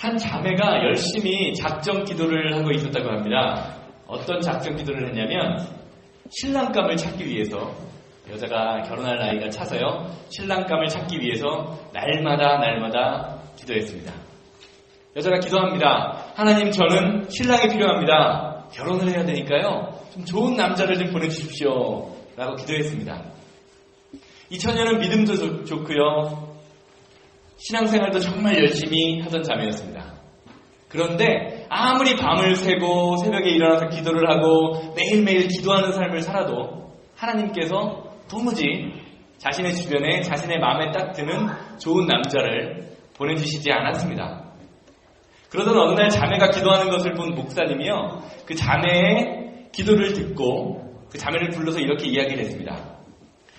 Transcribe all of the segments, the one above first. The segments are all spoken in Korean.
한 자매가 열심히 작정 기도를 하고 있었다고 합니다. 어떤 작정 기도를 했냐면 신랑감을 찾기 위해서, 여자가 결혼할 나이가 차서요, 신랑감을 찾기 위해서 날마다 기도했습니다. 여자가 기도합니다. 하나님, 저는 신랑이 필요합니다. 결혼을 해야 되니까요, 좀 좋은 남자를 좀 보내주십시오 라고 기도했습니다. 이 처녀는 믿음도 좋고요, 신앙생활도 정말 열심히 하던 자매였습니다. 그런데 아무리 밤을 새고 새벽에 일어나서 기도를 하고 매일매일 기도하는 삶을 살아도 하나님께서 도무지 자신의 주변에 자신의 마음에 딱 드는 좋은 남자를 보내주시지 않았습니다. 그러던 어느 날 자매가 기도하는 것을 본 목사님이요, 그 자매의 기도를 듣고 그 자매를 불러서 이렇게 이야기를 했습니다.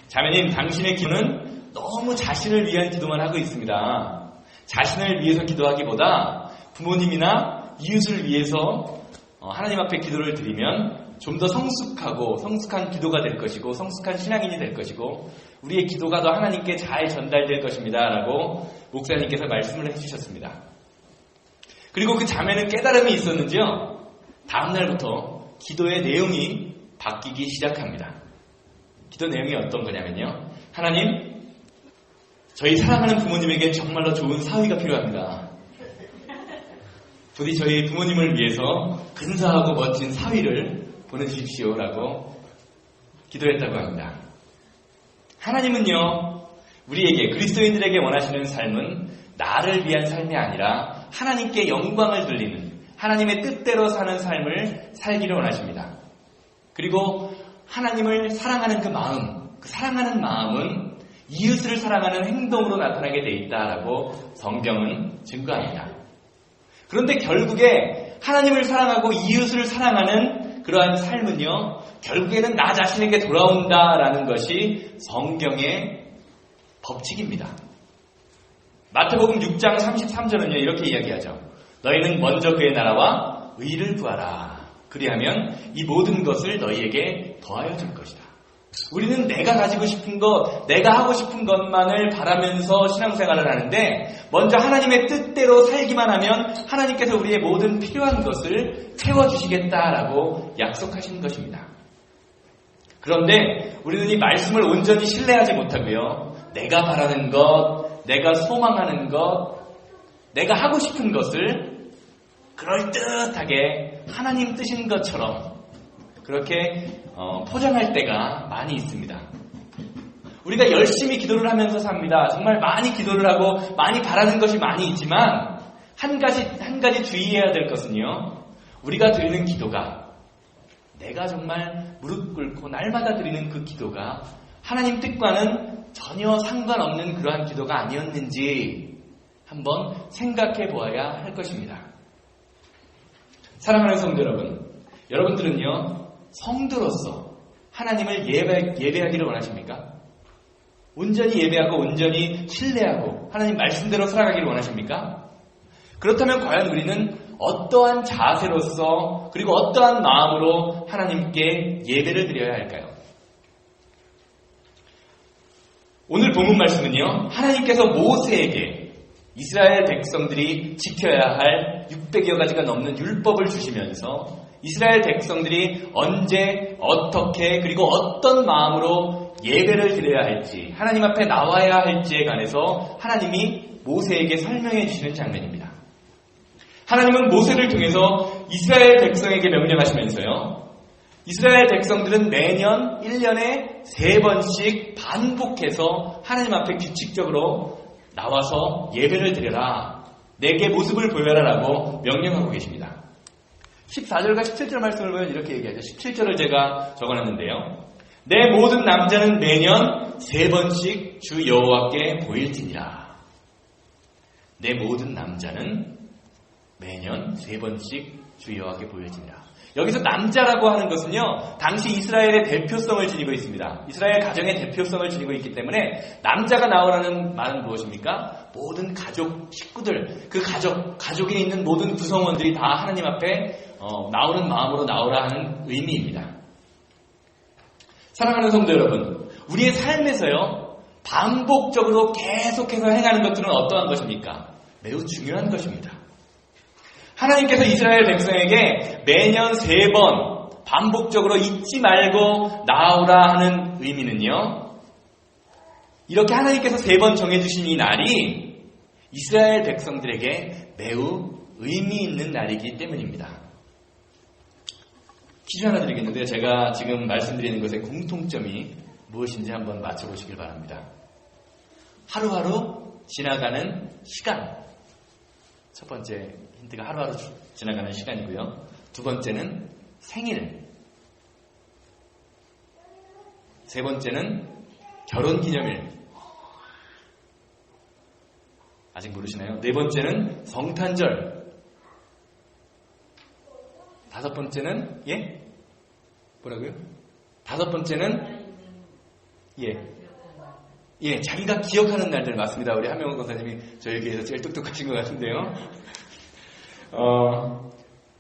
자매님, 당신의 기도는 너무 자신을 위한 기도만 하고 있습니다. 자신을 위해서 기도하기보다 부모님이나 이웃을 위해서 하나님 앞에 기도를 드리면 좀 더 성숙한 기도가 될 것이고 성숙한 신앙인이 될 것이고 우리의 기도가 더 하나님께 잘 전달될 것입니다 라고 목사님께서 말씀을 해주셨습니다. 그리고 그 자매는 깨달음이 있었는지요, 다음날부터 기도의 내용이 바뀌기 시작합니다. 기도 내용이 어떤 거냐면요, 하나님, 저희 사랑하는 부모님에게 정말로 좋은 사위가 필요합니다. 부디 저희 부모님을 위해서 근사하고 멋진 사위를 보내주십시오 라고 기도했다고 합니다. 하나님은요, 우리에게, 그리스도인들에게 원하시는 삶은 나를 위한 삶이 아니라 하나님께 영광을 돌리는, 하나님의 뜻대로 사는 삶을 살기를 원하십니다. 그리고 하나님을 사랑하는 그 마음, 그 사랑하는 마음은 이웃을 사랑하는 행동으로 나타나게 돼 있다라고 성경은 증거합니다. 그런데 결국에 하나님을 사랑하고 이웃을 사랑하는 그러한 삶은요, 결국에는 나 자신에게 돌아온다라는 것이 성경의 법칙입니다. 마태복음 6장 33절은요, 이렇게 이야기하죠. 너희는 먼저 그의 나라와 의를 구하라. 그리하면 이 모든 것을 너희에게 더하여 줄 것이다. 우리는 내가 가지고 싶은 것, 내가 하고 싶은 것만을 바라면서 신앙생활을 하는데 먼저 하나님의 뜻대로 살기만 하면 하나님께서 우리의 모든 필요한 것을 채워주시겠다라고 약속하신 것입니다. 그런데 우리는 이 말씀을 온전히 신뢰하지 못하고요, 내가 바라는 것, 내가 소망하는 것, 내가 하고 싶은 것을 그럴듯하게 하나님 뜻인 것처럼 그렇게 포장할 때가 많이 있습니다. 우리가 열심히 기도를 하면서 삽니다. 정말 많이 기도를 하고 많이 바라는 것이 많이 있지만 한 가지 주의해야 될 것은요, 우리가 드리는 기도가, 내가 정말 무릎 꿇고 날마다 드리는 그 기도가 하나님 뜻과는 전혀 상관없는 그러한 기도가 아니었는지 한번 생각해 보아야 할 것입니다. 사랑하는 성도 여러분, 여러분들은요, 성도로서 하나님을 예배하기를 원하십니까? 온전히 예배하고 온전히 신뢰하고 하나님 말씀대로 살아가기를 원하십니까? 그렇다면 과연 우리는 어떠한 자세로서 그리고 어떠한 마음으로 하나님께 예배를 드려야 할까요? 오늘 본문 말씀은요, 하나님께서 모세에게 이스라엘 백성들이 지켜야 할 600여 가지가 넘는 율법을 주시면서 이스라엘 백성들이 언제, 어떻게, 그리고 어떤 마음으로 예배를 드려야 할지, 하나님 앞에 나와야 할지에 관해서 하나님이 모세에게 설명해 주시는 장면입니다. 하나님은 모세를 통해서 이스라엘 백성에게 명령하시면서요, 이스라엘 백성들은 매년 1년에 3번씩 반복해서 하나님 앞에 규칙적으로 나와서 예배를 드려라, 내게 모습을 보여라 라고 명령하고 계십니다. 14절과 17절 말씀을 보면 이렇게 얘기하죠. 17절을 제가 적어놨는데요, 내 모든 남자는 매년 3번씩 주 여호와께 보일지니라. 내 모든 남자는 매년 3번씩 주 여호와께 보일지니라. 여기서 남자라고 하는 것은요, 당시 이스라엘의 대표성을 지니고 있습니다. 이스라엘 가정의 대표성을 지니고 있기 때문에 남자가 나오라는 말은 무엇입니까? 모든 가족, 식구들, 그 가족에 있는 모든 구성원들이 다 하나님 앞에 나오는 마음으로 나오라 하는 의미입니다. 사랑하는 성도 여러분, 우리의 삶에서요, 반복적으로 계속해서 행하는 것들은 어떠한 것입니까? 매우 중요한 것입니다. 하나님께서 이스라엘 백성에게 매년 3번 반복적으로 잊지 말고 나오라 하는 의미는요, 이렇게 하나님께서 3번 정해주신 이 날이 이스라엘 백성들에게 매우 의미 있는 날이기 때문입니다. 퀴즈 하나 드리겠는데요. 제가 지금 말씀드리는 것의 공통점이 무엇인지 한번 맞춰보시길 바랍니다. 하루하루 지나가는 시간. 첫 번째 힌트가 하루하루 지나가는 시간이고요. 두 번째는 생일. 세 번째는 결혼기념일. 아직 모르시나요? 네 번째는 성탄절. 다섯 번째는 뭐라고요? 다섯 번째는 자기가 기억하는 날들. 맞습니다. 우리 한명호 권사님이 저에게서 제일 똑똑하신 것 같은데요.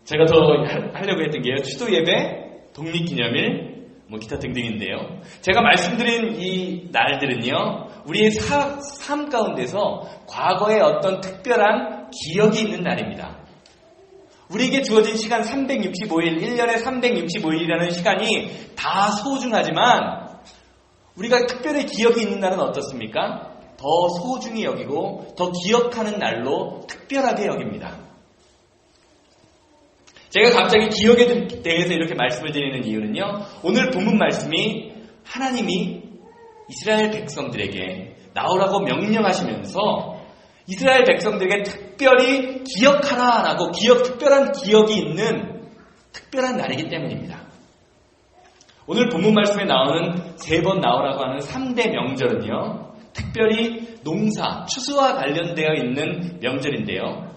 제가 더 하려고 했던 게요, 추도 예배, 독립기념일, 기타 등등인데요. 제가 말씀드린 이 날들은요, 우리의 삶 가운데서 과거의 어떤 특별한 기억이 있는 날입니다. 우리에게 주어진 시간 365일, 1년에 365일이라는 시간이 다 소중하지만 우리가 특별히 기억이 있는 날은 어떻습니까? 더 소중히 여기고 더 기억하는 날로 특별하게 여깁니다. 제가 갑자기 기억에 대해서 이렇게 말씀을 드리는 이유는요, 오늘 본문 말씀이 하나님이 이스라엘 백성들에게 나오라고 명령하시면서 이스라엘 백성들에게 특별히 기억하라라고 특별한 기억이 있는 특별한 날이기 때문입니다. 오늘 본문 말씀에 나오는 3번 나오라고 하는 3대 명절은요, 특별히 농사, 추수와 관련되어 있는 명절인데요.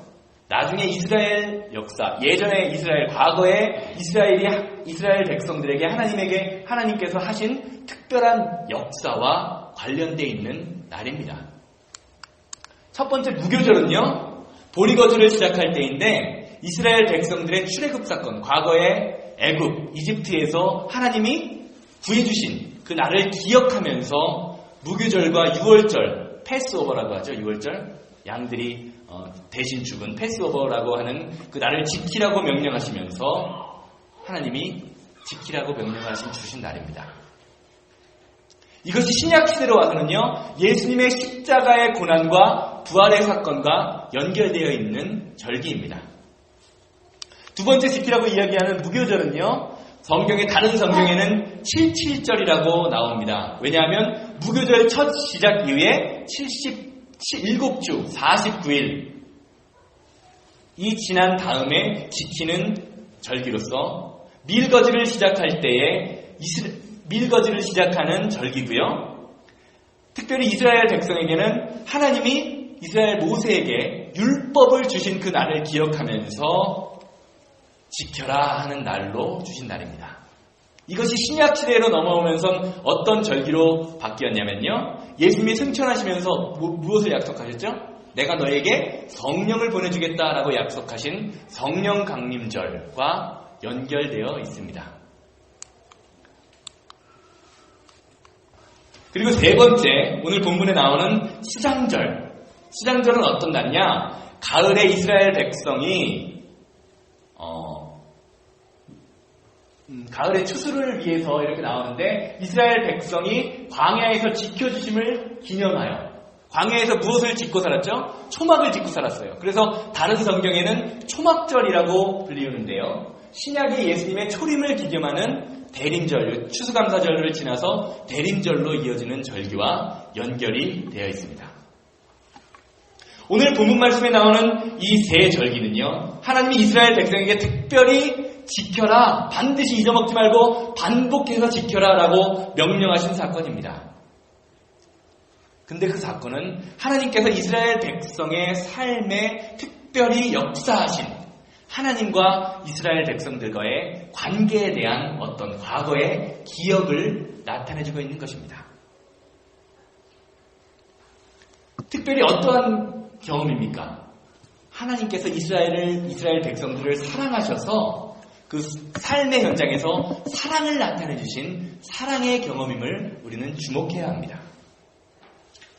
나중에 이스라엘 역사, 예전에 과거에 이스라엘 백성들에게 하나님께서 하신 특별한 역사와 관련되어 있는 날입니다. 첫 번째 무교절은요, 보리거주를 시작할 때인데 이스라엘 백성들의 출애굽 사건, 과거에 애굽, 이집트에서 하나님이 구해주신 그 날을 기억하면서 무교절과 유월절, 패스오버라고 하죠. 유월절, 양들이 대신 죽은 패스오버라고 하는 그 날을 지키라고 명령하시면서 하나님이 지키라고 명령하신 주신 날입니다. 이것이 신약시대로 와서는요, 예수님의 십자가의 고난과 부활의 사건과 연결되어 있는 절기입니다. 두 번째 지키라고 이야기하는 무교절은요, 다른 성경에는 77절이라고 나옵니다. 왜냐하면 무교절 첫 시작 이후에 77주 49일 이 지난 다음에 지키는 절기로서 밀거지를 시작할 때에 밀거지를 시작하는 절기고요. 특별히 이스라엘 백성에게는 하나님이 이스라엘 모세에게 율법을 주신 그 날을 기억하면서 지켜라 하는 날로 주신 날입니다. 이것이 신약시대로 넘어오면서 어떤 절기로 바뀌었냐면요, 예수님이 승천하시면서 무엇을 약속하셨죠? 내가 너에게 성령을 보내주겠다라고 약속하신 성령 강림절과 연결되어 있습니다. 그리고 세 번째, 오늘 본문에 나오는 시장절. 시장절은 어떤 날이냐? 가을에 이스라엘 백성이 가을의 추수를 위해서 이렇게 나오는데, 이스라엘 백성이 광야에서 지켜주심을 기념하여 광야에서 무엇을 짓고 살았죠? 초막을 짓고 살았어요. 그래서 다른 성경에는 초막절이라고 불리우는데요, 신약이 예수님의 초림을 기념하는 대림절, 추수감사절을 지나서 대림절로 이어지는 절기와 연결이 되어 있습니다. 오늘 본문 말씀에 나오는 이 세 절기는요, 하나님이 이스라엘 백성에게 특별히 지켜라, 반드시 잊어먹지 말고 반복해서 지켜라 라고 명령하신 사건입니다. 근데 그 사건은 하나님께서 이스라엘 백성의 삶에 특별히 역사하신 하나님과 이스라엘 백성들과의 관계에 대한 어떤 과거의 기억을 나타내주고 있는 것입니다. 특별히 어떠한 경험입니까? 하나님께서 이스라엘 백성들을 사랑하셔서 그 삶의 현장에서 사랑을 나타내주신 사랑의 경험임을 우리는 주목해야 합니다.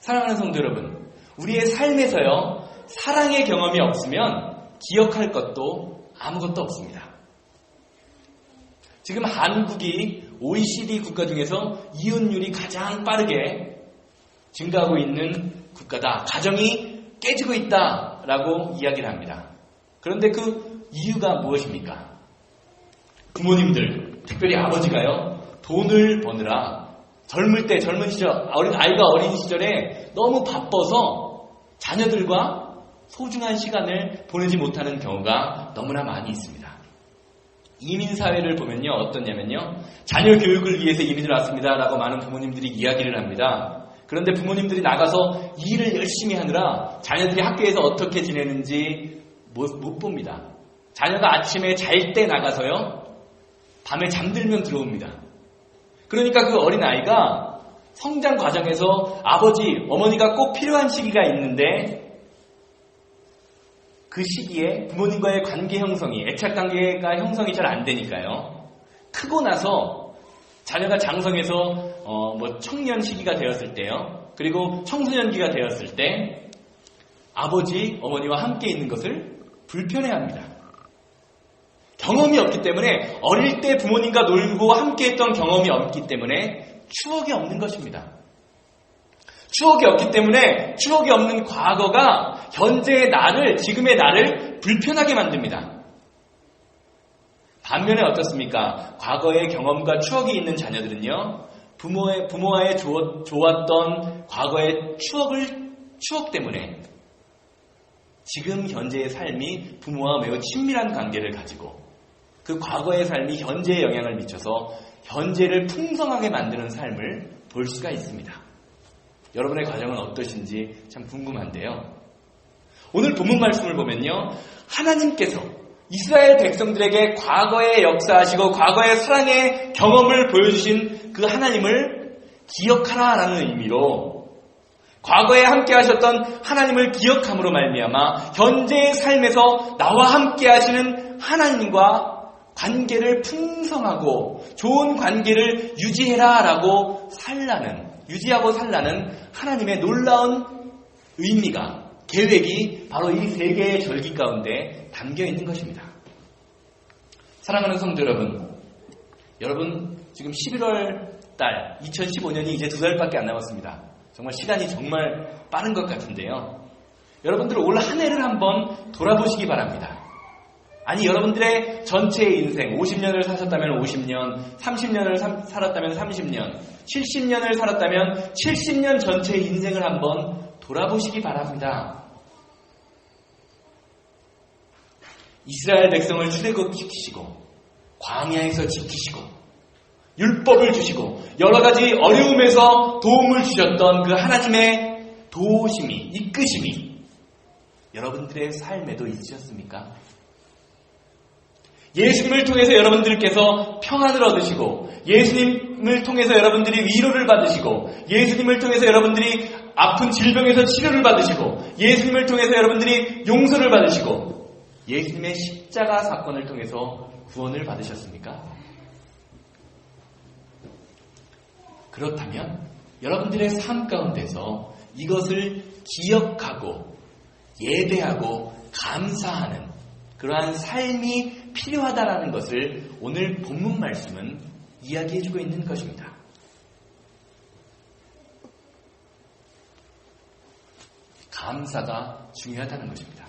사랑하는 성도 여러분, 우리의 삶에서요, 사랑의 경험이 없으면 기억할 것도 아무것도 없습니다. 지금 한국이 OECD 국가 중에서 이혼율이 가장 빠르게 증가하고 있는 국가다. 가정이 깨지고 있다라고 이야기를 합니다. 그런데 그 이유가 무엇입니까? 부모님들, 특별히 아버지가요, 돈을 버느라 젊은 시절, 아이가 어린 시절에 너무 바빠서 자녀들과 소중한 시간을 보내지 못하는 경우가 너무나 많이 있습니다. 이민사회를 보면요, 어떠냐면요, 자녀 교육을 위해서 이민을 왔습니다 라고 많은 부모님들이 이야기를 합니다. 그런데 부모님들이 나가서 일을 열심히 하느라 자녀들이 학교에서 어떻게 지내는지 못 봅니다. 자녀가 아침에 잘 때 나가서요, 밤에 잠들면 들어옵니다. 그러니까 그 어린아이가 성장 과정에서 아버지, 어머니가 꼭 필요한 시기가 있는데 그 시기에 부모님과의 관계 형성이, 애착관계가 형성이 잘 안 되니까요. 크고 나서 자녀가 장성해서 청년 시기가 되었을 때요. 그리고 청소년기가 되었을 때 아버지, 어머니와 함께 있는 것을 불편해합니다. 경험이 없기 때문에, 어릴 때 부모님과 놀고 함께 했던 경험이 없기 때문에 추억이 없는 것입니다. 추억이 없기 때문에 추억이 없는 과거가 현재의 나를, 지금의 나를 불편하게 만듭니다. 반면에 어떻습니까? 과거의 경험과 추억이 있는 자녀들은요, 부모와의 좋았던 과거의 추억 때문에 지금 현재의 삶이 부모와 매우 친밀한 관계를 가지고 그 과거의 삶이 현재에 영향을 미쳐서 현재를 풍성하게 만드는 삶을 볼 수가 있습니다. 여러분의 가정은 어떠신지 참 궁금한데요. 오늘 본문 말씀을 보면요, 하나님께서 이스라엘 백성들에게 과거에 역사하시고 과거의 사랑의 경험을 보여주신 그 하나님을 기억하라라는 의미로, 과거에 함께 하셨던 하나님을 기억함으로 말미암아 현재의 삶에서 나와 함께 하시는 하나님과 관계를 풍성하고 좋은 관계를 유지하고 살라는 하나님의 놀라운 의미가, 계획이 바로 이 세 개의 절기 가운데 담겨 있는 것입니다. 사랑하는 성도 여러분 지금 11월 달 2015년이 이제 2달밖에 안 남았습니다. 정말 시간이 정말 빠른 것 같은데요. 여러분들 올 한 해를 한번 돌아보시기 바랍니다. 아니, 여러분들의 전체의 인생, 50년을 사셨다면 50년, 30년을 살았다면 30년, 70년을 살았다면 70년 전체의 인생을 한번 돌아보시기 바랍니다. 이스라엘 백성을 출애굽시키시고 광야에서 지키시고 율법을 주시고 여러 가지 어려움에서 도움을 주셨던 그 하나님의 도우심이, 이끄심이 여러분들의 삶에도 있으셨습니까? 예수님을 통해서 여러분들께서 평안을 얻으시고, 예수님을 통해서 여러분들이 위로를 받으시고, 예수님을 통해서 여러분들이 아픈 질병에서 치료를 받으시고, 예수님을 통해서 여러분들이 용서를 받으시고, 예수님의 십자가 사건을 통해서 구원을 받으셨습니까? 그렇다면 여러분들의 삶 가운데서 이것을 기억하고 예배하고 감사하는 그러한 삶이 필요하다라는 것을 오늘 본문 말씀은 이야기해주고 있는 것입니다. 감사가 중요하다는 것입니다.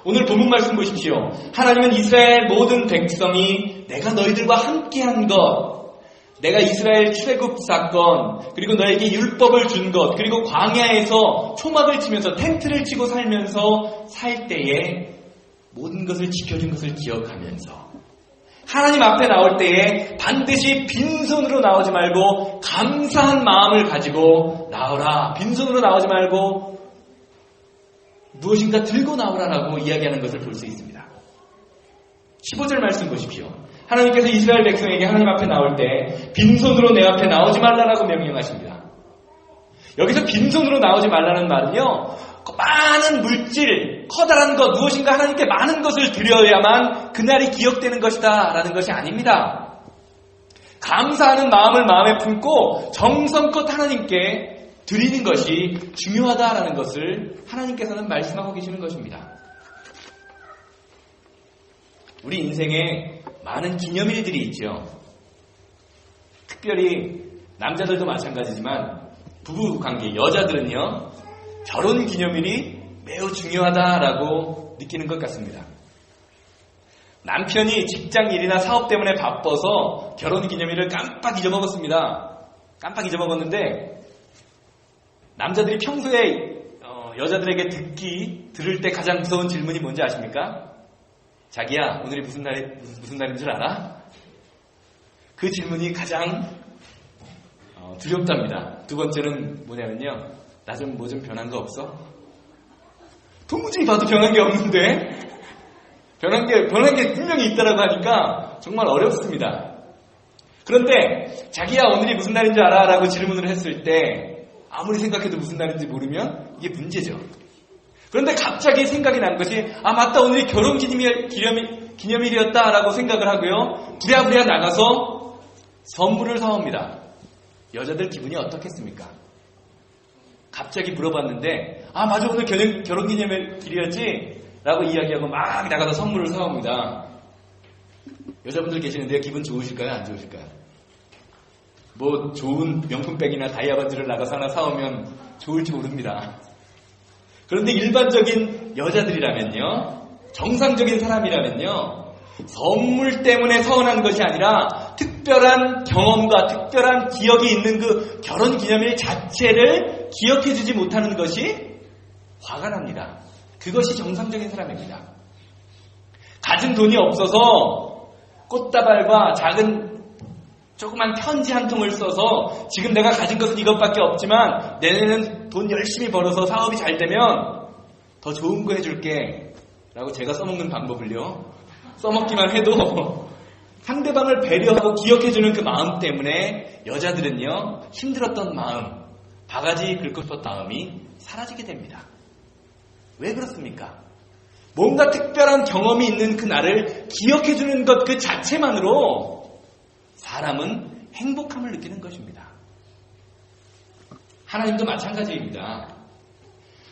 오늘 본문 말씀 보십시오. 하나님은 이스라엘 모든 백성이 내가 너희들과 함께한 것, 내가 이스라엘 출애굽 사건, 그리고 너에게 율법을 준 것, 그리고 광야에서 초막을 치면서 텐트를 치고 살면서 살 때에 모든 것을 지켜준 것을 기억하면서 하나님 앞에 나올 때에 반드시 빈손으로 나오지 말고 감사한 마음을 가지고 나오라. 빈손으로 나오지 말고 무엇인가 들고 나오라라고 이야기하는 것을 볼 수 있습니다. 15절 말씀 보십시오. 하나님께서 이스라엘 백성에게 하나님 앞에 나올 때 빈손으로 내 앞에 나오지 말라라고 명령하십니다. 여기서 빈손으로 나오지 말라는 말은요, 많은 물질, 커다란 것, 무엇인가 하나님께 많은 것을 드려야만 그날이 기억되는 것이다 라는 것이 아닙니다. 감사하는 마음을 마음에 품고 정성껏 하나님께 드리는 것이 중요하다라는 것을 하나님께서는 말씀하고 계시는 것입니다. 우리 인생에 많은 기념일들이 있죠. 특별히 남자들도 마찬가지지만 부부관계, 여자들은요, 결혼 기념일이 매우 중요하다라고 느끼는 것 같습니다. 남편이 직장 일이나 사업 때문에 바빠서 결혼 기념일을 깜빡 잊어먹었습니다. 깜빡 잊어먹었는데 남자들이 평소에 여자들에게 들을 때 가장 무서운 질문이 뭔지 아십니까? 자기야, 오늘이 무슨 날인 줄 알아? 그 질문이 가장 두렵답니다. 두 번째는 뭐냐면요, 나 좀 뭐 좀 변한 거 없어? 도무지 봐도 변한 게 없는데 변한 게 분명히 있다라고 하니까 정말 어렵습니다. 그런데 자기야, 오늘이 무슨 날인 줄 알아? 라고 질문을 했을 때 아무리 생각해도 무슨 날인지 모르면 이게 문제죠. 그런데 갑자기 생각이 난 것이, 아 맞다, 오늘이 결혼 기념일이었다 라고 생각을 하고요, 부랴부랴 나가서 선물을 사옵니다. 여자들 기분이 어떻겠습니까? 갑자기 물어봤는데, 아 맞아, 오늘 결혼 기념일이었지? 라고 이야기하고 막 나가서 선물을 사옵니다. 여자분들 계시는데요, 기분 좋으실까요? 안 좋으실까요? 뭐 좋은 명품백이나 다이아반지를 나가서 하나 사오면 좋을지 모릅니다. 그런데 일반적인 여자들이라면요, 정상적인 사람이라면요, 선물 때문에 서운한 것이 아니라 특별한 경험과 특별한 기억이 있는 그 결혼 기념일 자체를 기억해주지 못하는 것이 화가 납니다. 그것이 정상적인 사람입니다. 가진 돈이 없어서 꽃다발과 작은 조그만 편지 한 통을 써서 지금 내가 가진 것은 이것밖에 없지만 내년에는 돈 열심히 벌어서 사업이 잘 되면 더 좋은 거 해줄게 라고 제가 써먹는 방법을요, 써먹기만 해도 상대방을 배려하고 기억해주는 그 마음 때문에 여자들은요, 힘들었던 마음, 바가지 긁고 싶었던 마음이 사라지게 됩니다. 왜 그렇습니까? 뭔가 특별한 경험이 있는 그 날을 기억해주는 것 그 자체만으로 사람은 행복함을 느끼는 것입니다. 하나님도 마찬가지입니다.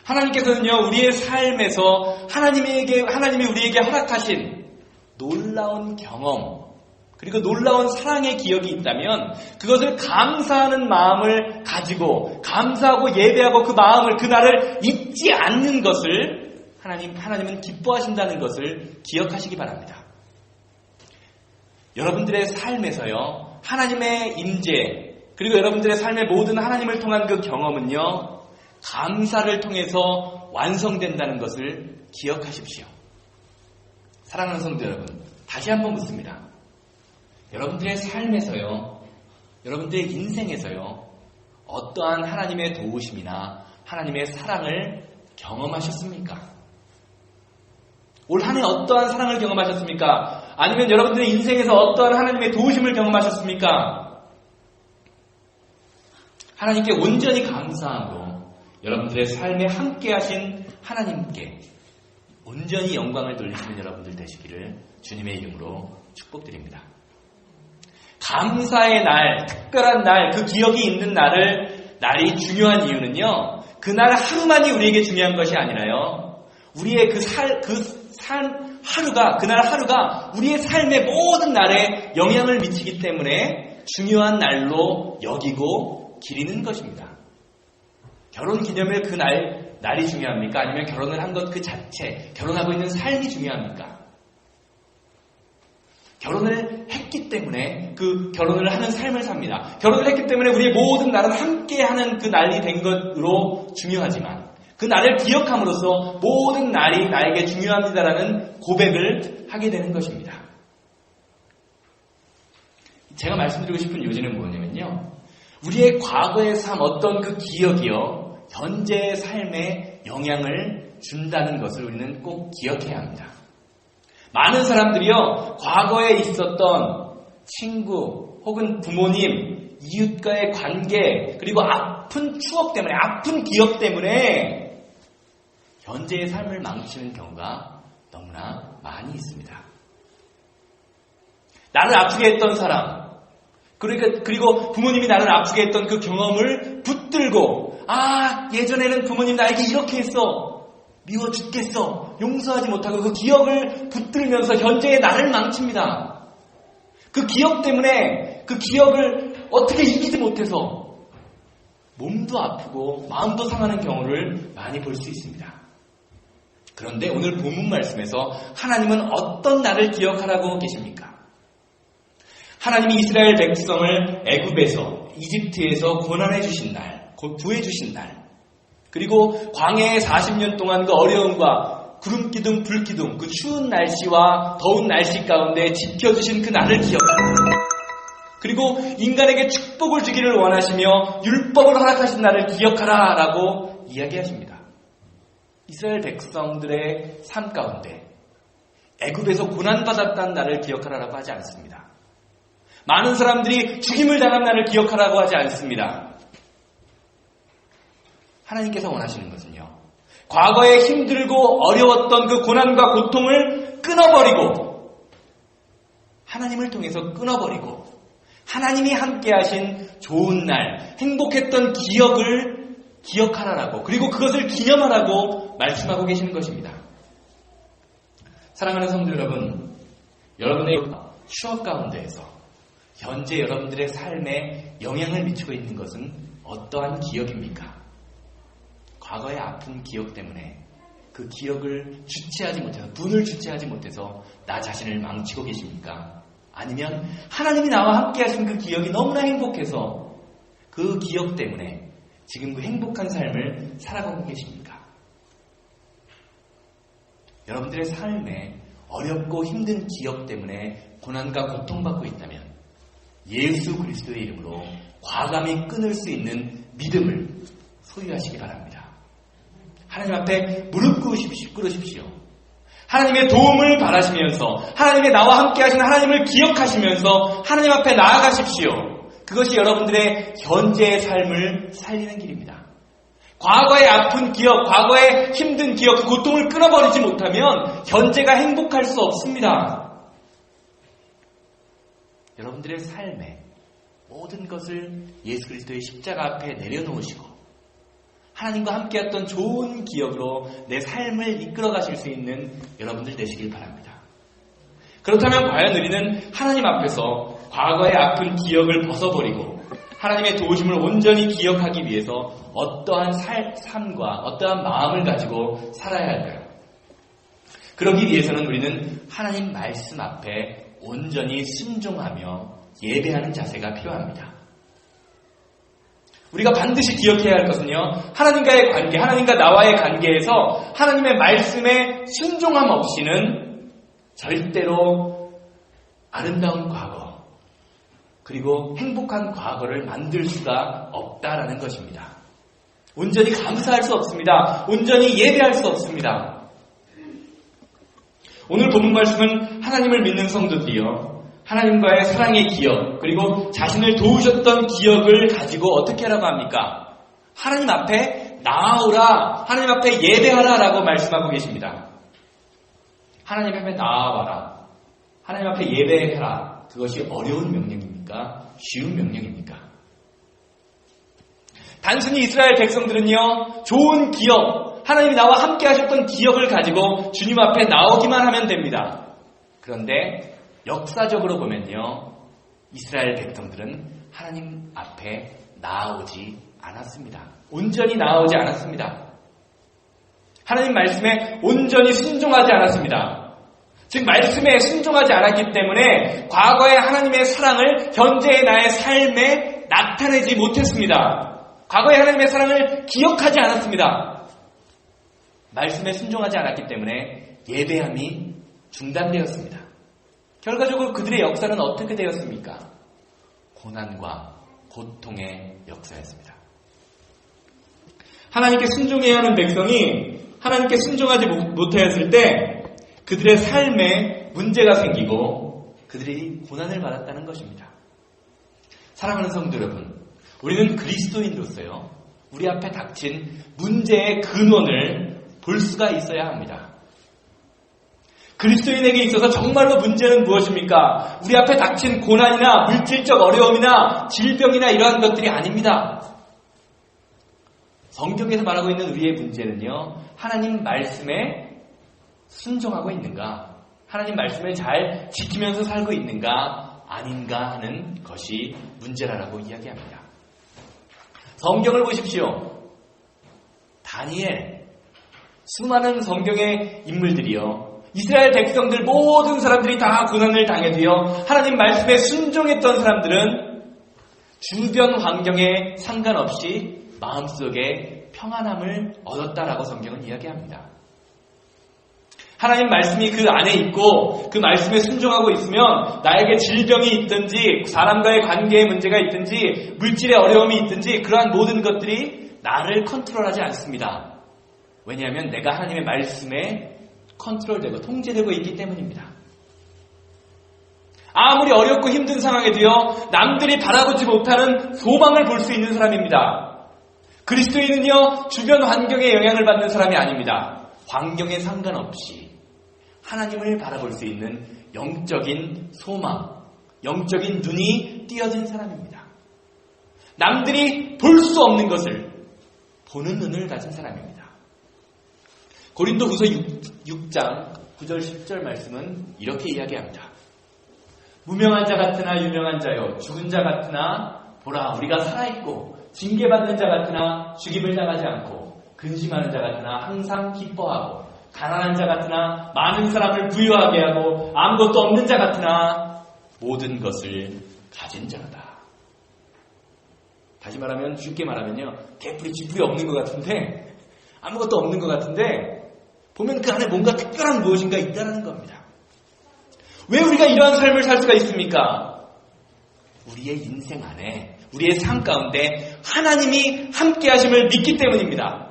하나님께서는요, 우리의 삶에서 하나님이 우리에게 허락하신 놀라운 경험, 그리고 놀라운 사랑의 기억이 있다면 그것을 감사하는 마음을 가지고 감사하고 예배하고 그 마음을, 그날을 잊지 않는 것을 하나님은 기뻐하신다는 것을 기억하시기 바랍니다. 여러분들의 삶에서요, 하나님의 임재, 그리고 여러분들의 삶의 모든 하나님을 통한 그 경험은요, 감사를 통해서 완성된다는 것을 기억하십시오. 사랑하는 성도 여러분, 다시 한번 묻습니다. 여러분들의 삶에서요, 여러분들의 인생에서요, 어떠한 하나님의 도우심이나 하나님의 사랑을 경험하셨습니까? 올 한 해 어떠한 사랑을 경험하셨습니까? 아니면 여러분들의 인생에서 어떠한 하나님의 도우심을 경험하셨습니까? 하나님께 온전히 감사하고 여러분들의 삶에 함께 하신 하나님께 온전히 영광을 돌리시는 여러분들 되시기를 주님의 이름으로 축복드립니다. 감사의 날, 특별한 날, 그 기억이 있는 날이 중요한 이유는요, 그날 하루만이 우리에게 중요한 것이 아니라요, 우리의 그날 하루가 우리의 삶의 모든 날에 영향을 미치기 때문에 중요한 날로 여기고 기리는 것입니다. 결혼 기념일 그 날이 중요합니까? 아니면 결혼을 한 것 그 자체, 결혼하고 있는 삶이 중요합니까? 결혼을 했기 때문에 그 결혼을 하는 삶을 삽니다. 결혼을 했기 때문에 우리의 모든 날은 함께하는 그 날이 된 것으로 중요하지만 그 날을 기억함으로써 모든 날이 나에게 중요합니다라는 고백을 하게 되는 것입니다. 제가 말씀드리고 싶은 요지는 뭐냐면요, 우리의 과거의 삶, 어떤 그 기억이요, 현재의 삶에 영향을 준다는 것을 우리는 꼭 기억해야 합니다. 많은 사람들이요, 과거에 있었던 친구 혹은 부모님, 이웃과의 관계, 그리고 아픈 추억 때문에, 아픈 기억 때문에 현재의 삶을 망치는 경우가 너무나 많이 있습니다. 나를 아프게 했던 사람, 그리고 부모님이 나를 아프게 했던 그 경험을 붙들고, 아, 예전에는 부모님 나에게 이렇게 했어. 미워 죽겠어. 용서하지 못하고 그 기억을 붙들면서 현재의 나를 망칩니다. 그 기억 때문에 그 기억을 어떻게 이기지 못해서 몸도 아프고 마음도 상하는 경우를 많이 볼 수 있습니다. 그런데 오늘 본문 말씀에서 하나님은 어떤 날을 기억하라고 계십니까? 하나님이 이스라엘 백성을 애굽에서 이집트에서 고난해 주신 날, 구해 주신 날, 그리고 광야에 40년 동안 그 어려움과 구름기둥, 불기둥, 그 추운 날씨와 더운 날씨 가운데 지켜주신 그 날을 기억합니다. 그리고 인간에게 축복을 주기를 원하시며 율법을 허락하신 날을 기억하라 라고 이야기하십니다. 이스라엘 백성들의 삶 가운데 애굽에서 고난받았다는 날을 기억하라고 하지 않습니다. 많은 사람들이 죽임을 당한 날을 기억하라고 하지 않습니다. 하나님께서 원하시는 것은요, 과거에 힘들고 어려웠던 그 고난과 고통을 끊어버리고, 하나님을 통해서 끊어버리고, 하나님이 함께 하신 좋은 날, 행복했던 기억을 기억하라라고, 그리고 그것을 기념하라고 말씀하고 계시는 것입니다. 사랑하는 성도 여러분, 여러분의 추억 가운데에서 현재 여러분들의 삶에 영향을 미치고 있는 것은 어떠한 기억입니까? 과거의 아픈 기억 때문에 그 기억을 주체하지 못해서, 분을 주체하지 못해서 나 자신을 망치고 계십니까? 아니면 하나님이 나와 함께 하신 그 기억이 너무나 행복해서 그 기억 때문에 지금 그 행복한 삶을 살아가고 계십니까? 여러분들의 삶에 어렵고 힘든 기억 때문에 고난과 고통받고 있다면 예수 그리스도의 이름으로 과감히 끊을 수 있는 믿음을 소유하시기 바랍니다. 하나님 앞에 무릎 꿇으십시오. 하나님의 도움을 바라시면서, 하나님의 나와 함께 하신 하나님을 기억하시면서 하나님 앞에 나아가십시오. 그것이 여러분들의 현재의 삶을 살리는 길입니다. 과거의 아픈 기억, 과거의 힘든 기억, 그 고통을 끊어버리지 못하면 현재가 행복할 수 없습니다. 여러분들의 삶에 모든 것을 예수 그리스도의 십자가 앞에 내려놓으시고 하나님과 함께했던 좋은 기억으로 내 삶을 이끌어 가실 수 있는 여러분들 되시길 바랍니다. 그렇다면 과연 우리는 하나님 앞에서 과거의 아픈 기억을 벗어버리고 하나님의 도우심을 온전히 기억하기 위해서 어떠한 삶과 어떠한 마음을 가지고 살아야 할까요? 그러기 위해서는 우리는 하나님 말씀 앞에 온전히 순종하며 예배하는 자세가 필요합니다. 우리가 반드시 기억해야 할 것은요, 하나님과의 관계, 하나님과 나와의 관계에서 하나님의 말씀에 순종함 없이는 절대로 아름다운 과거, 그리고 행복한 과거를 만들 수가 없다라는 것입니다. 온전히 감사할 수 없습니다. 온전히 예배할 수 없습니다. 오늘 본문 말씀은 하나님을 믿는 성도들이요, 하나님과의 사랑의 기억, 그리고 자신을 도우셨던 기억을 가지고 어떻게 하라고 합니까? 하나님 앞에 나아오라, 하나님 앞에 예배하라 라고 말씀하고 계십니다. 하나님 앞에 나아와라, 하나님 앞에 예배해라. 그것이 어려운 명령입니까? 쉬운 명령입니까? 단순히 이스라엘 백성들은요, 좋은 기억, 하나님이 나와 함께 하셨던 기억을 가지고 주님 앞에 나오기만 하면 됩니다. 그런데 역사적으로 보면요, 이스라엘 백성들은 하나님 앞에 나아오지 않았습니다. 온전히 나아오지 않았습니다. 하나님 말씀에 온전히 순종하지 않았습니다. 즉 말씀에 순종하지 않았기 때문에 과거의 하나님의 사랑을 현재의 나의 삶에 나타내지 못했습니다. 과거의 하나님의 사랑을 기억하지 않았습니다. 말씀에 순종하지 않았기 때문에 예배함이 중단되었습니다. 결과적으로 그들의 역사는 어떻게 되었습니까? 고난과 고통의 역사였습니다. 하나님께 순종해야 하는 백성이 하나님께 순종하지 못하였을 때 그들의 삶에 문제가 생기고 그들이 고난을 받았다는 것입니다. 사랑하는 성도 여러분, 우리는 그리스도인으로서요, 우리 앞에 닥친 문제의 근원을 볼 수가 있어야 합니다. 그리스도인에게 있어서 정말로 문제는 무엇입니까? 우리 앞에 닥친 고난이나 물질적 어려움이나 질병이나 이러한 것들이 아닙니다. 성경에서 말하고 있는 우리의 문제는요, 하나님 말씀에 순종하고 있는가, 하나님 말씀을 잘 지키면서 살고 있는가 아닌가 하는 것이 문제라고 이야기합니다. 성경을 보십시오. 다니엘, 수많은 성경의 인물들이요, 이스라엘 백성들 모든 사람들이 다 고난을 당해도요, 하나님 말씀에 순종했던 사람들은 주변 환경에 상관없이 마음속에 평안함을 얻었다라고 성경은 이야기합니다. 하나님 말씀이 그 안에 있고 그 말씀에 순종하고 있으면 나에게 질병이 있든지 사람과의 관계에 문제가 있든지 물질의 어려움이 있든지 그러한 모든 것들이 나를 컨트롤하지 않습니다. 왜냐하면 내가 하나님의 말씀에 컨트롤되고 통제되고 있기 때문입니다. 아무리 어렵고 힘든 상황에도요, 남들이 바라보지 못하는 소망을 볼 수 있는 사람입니다. 그리스도인은요, 주변 환경에 영향을 받는 사람이 아닙니다. 환경에 상관없이 하나님을 바라볼 수 있는 영적인 소망, 영적인 눈이 띄어진 사람입니다. 남들이 볼 수 없는 것을 보는 눈을 가진 사람입니다. 고린도후서 6장 9절 10절 말씀은 이렇게 이야기합니다. 무명한 자 같으나 유명한 자요, 죽은 자 같으나 보라 우리가 살아있고 징계받는 자 같으나 죽임을 당하지 않고 근심하는 자 같으나 항상 기뻐하고 가난한 자 같으나 많은 사람을 부유하게 하고 아무것도 없는 자 같으나 모든 것을 가진 자다. 다시 말하면, 쉽게 말하면요, 개뿔이 쥐뿔이 없는 것 같은데, 아무것도 없는 것 같은데 보면 그 안에 뭔가 특별한 무엇인가 있다는 겁니다. 왜 우리가 이러한 삶을 살 수가 있습니까? 우리의 인생 안에, 우리의 삶 가운데 하나님이 함께 하심을 믿기 때문입니다.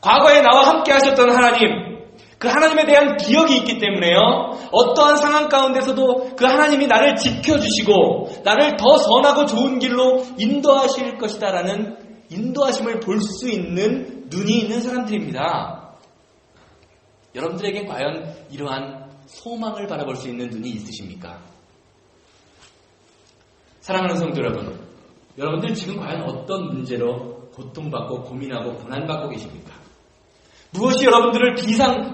과거에 나와 함께 하셨던 하나님, 그 하나님에 대한 기억이 있기 때문에요, 어떠한 상황 가운데서도 그 하나님이 나를 지켜주시고 나를 더 선하고 좋은 길로 인도하실 것이다라는 인도하심을 볼 수 있는 눈이 있는 사람들입니다. 여러분들에게 과연 이러한 소망을 바라볼 수 있는 눈이 있으십니까? 사랑하는 성도 여러분, 여러분들 지금 과연 어떤 문제로 고통받고 고민하고 고난받고 계십니까? 무엇이 여러분들을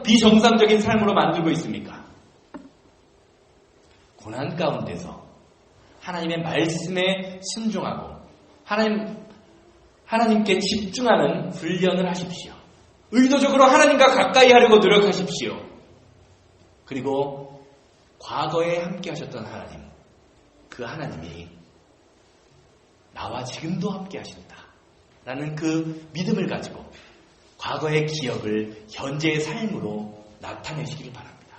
비정상적인 삶으로 만들고 있습니까? 고난 가운데서 하나님의 말씀에 순종하고 하나님께 집중하는 훈련을 하십시오. 의도적으로 하나님과 가까이 하려고 노력하십시오. 그리고 과거에 함께 하셨던 하나님, 그 하나님이 나와 지금도 함께 하신다라는 그 믿음을 가지고 과거의 기억을 현재의 삶으로 나타내시길 바랍니다.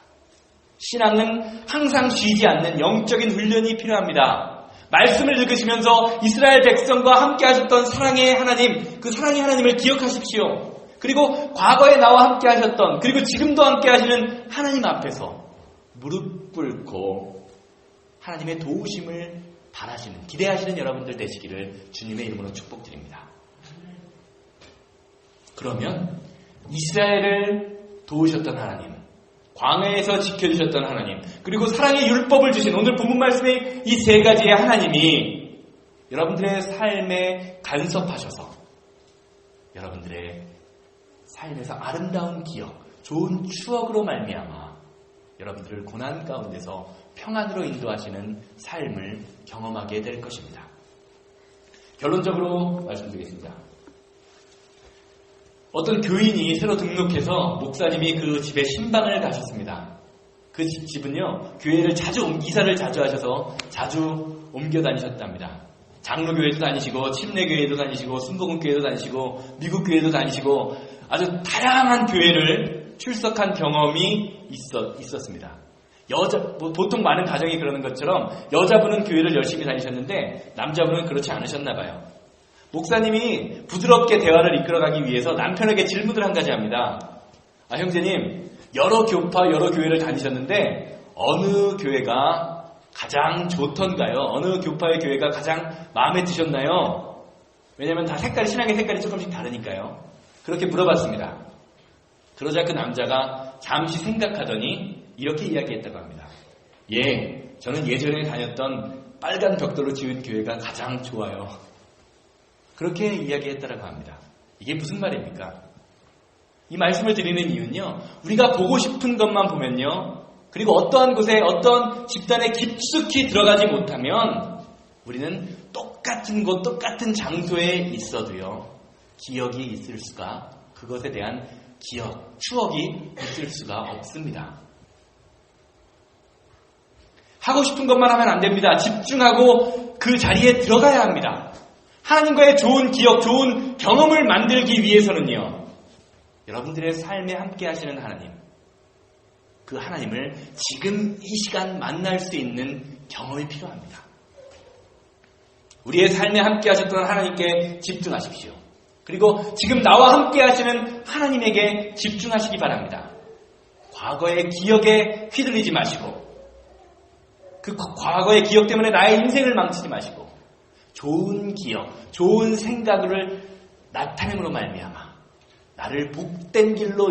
신앙은 항상 쉬지 않는 영적인 훈련이 필요합니다. 말씀을 읽으시면서 이스라엘 백성과 함께 하셨던 사랑의 하나님, 그 사랑의 하나님을 기억하십시오. 그리고 과거에 나와 함께 하셨던, 그리고 지금도 함께 하시는 하나님 앞에서 무릎 꿇고 하나님의 도우심을 바라시는, 기대하시는 여러분들 되시기를 주님의 이름으로 축복드립니다. 그러면 이스라엘을 도우셨던 하나님, 광야에서 지켜주셨던 하나님, 그리고 사랑의 율법을 주신 오늘 본문 말씀의 이 세 가지의 하나님이 여러분들의 삶에 간섭하셔서 여러분들의 삶에서 아름다운 기억, 좋은 추억으로 말미암아 여러분들을 고난 가운데서 평안으로 인도하시는 삶을 경험하게 될 것입니다. 결론적으로 말씀드리겠습니다. 어떤 교인이 새로 등록해서 목사님이 그 집에 신방을 가셨습니다. 그 집은요, 교회를 이사를 자주 하셔서 자주 옮겨 다니셨답니다. 장로교회도 다니시고 침례교회도 다니시고 순복음교회도 다니시고 미국교회도 다니시고 아주 다양한 교회를 출석한 경험이 있었습니다. 보통 많은 가정이 그러는 것처럼 여자분은 교회를 열심히 다니셨는데 남자분은 그렇지 않으셨나 봐요. 목사님이 부드럽게 대화를 이끌어가기 위해서 남편에게 질문을 한 가지 합니다. 형제님, 여러 교파, 여러 교회를 다니셨는데 어느 교회가 가장 좋던가요? 어느 교파의 교회가 가장 마음에 드셨나요? 왜냐하면 다 신앙의 색깔이 조금씩 다르니까요. 그렇게 물어봤습니다. 그러자 그 남자가 잠시 생각하더니 이렇게 이야기했다고 합니다. 저는 예전에 다녔던 빨간 벽돌로 지은 교회가 가장 좋아요. 그렇게 이야기했다고 합니다. 이게 무슨 말입니까? 이 말씀을 드리는 이유는요, 우리가 보고 싶은 것만 보면요, 그리고 어떠한 곳에 어떤 집단에 깊숙이 들어가지 못하면 우리는 똑같은 곳, 똑같은 장소에 있어도요, 기억이 있을 수가, 그것에 대한 기억, 추억이 있을 수가 없습니다. 하고 싶은 것만 하면 안 됩니다. 집중하고 그 자리에 들어가야 합니다. 하나님과의 좋은 기억, 좋은 경험을 만들기 위해서는요, 여러분들의 삶에 함께 하시는 하나님, 그 하나님을 지금 이 시간 만날 수 있는 경험이 필요합니다. 우리의 삶에 함께 하셨던 하나님께 집중하십시오. 그리고 지금 나와 함께 하시는 하나님에게 집중하시기 바랍니다. 과거의 기억에 휘둘리지 마시고, 그 과거의 기억 때문에 나의 인생을 망치지 마시고, 좋은 기억, 좋은 생각을 나타냄으로 말미암아 나를 복된 길로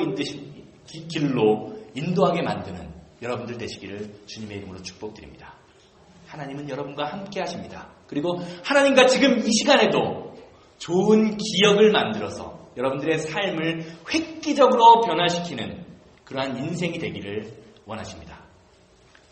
인도하게 만드는 여러분들 되시기를 주님의 이름으로 축복드립니다. 하나님은 여러분과 함께 하십니다. 그리고 하나님과 지금 이 시간에도 좋은 기억을 만들어서 여러분들의 삶을 획기적으로 변화시키는 그러한 인생이 되기를 원하십니다.